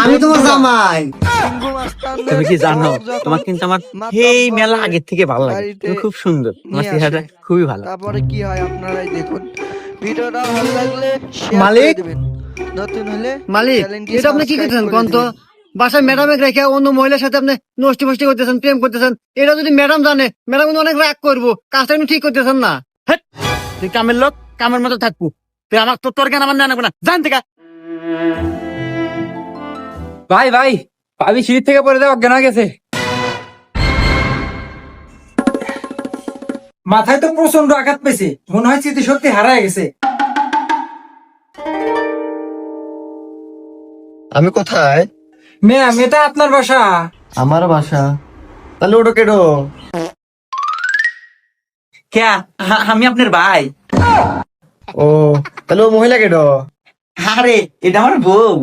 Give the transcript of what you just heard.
আমি তোমার জামাই। তুমি কি জানো তোমার কিন্তু আমার এই মেলা আগের থেকে ভালো লাগে, তুমি খুব সুন্দর, তোমার চেহারাটা খুবই ভালো। তারপরে কি হয় আপনারাই দেখুন। ভিডিওটা ভালো লাগলে শেয়ার করে মালিক? দিবেন, নতুন হলে মালিক, চ্যানেলটি এটা আপনি কি সাবস্ক্রাইব করতেছেন করে কোন তো? দিবেন। বাসায় ম্যাডামে রেখে অন্য মহিলার সাথে আপনি নষ্টি ফষ্টি করতেছেন, প্রেম করতেছেন। এটা যদি ম্যাডাম জানে, ম্যাডাম কিন্তু অনেক রাগ করবো। কাজটা কিন্তু ঠিক করতেছেন না। হেৎ, তুই কামের লোক, কামের মতো থাকবো। তুই আমার তোর জ্ঞান আমার জানাবো না, জান থেকে। ভাই ভাই, ভাবি সিঁড়ি থেকে পড়ে দেওয়া অজ্ঞান হয়ে গেছে। মাথায় তো প্রচন্ড আঘাত পেয়েছে, মনে হয় স্মৃতিশক্তি হারায় গেছে। আমি কোথায়? ম্যাম, এটা আপনার বাসা? আমার বাসা। তাহলে ওটা কেডো? কে? আমি আপনার ভাই। ও, তাহলে ও মহিলা কেডো? আরে এটা আমার বউ।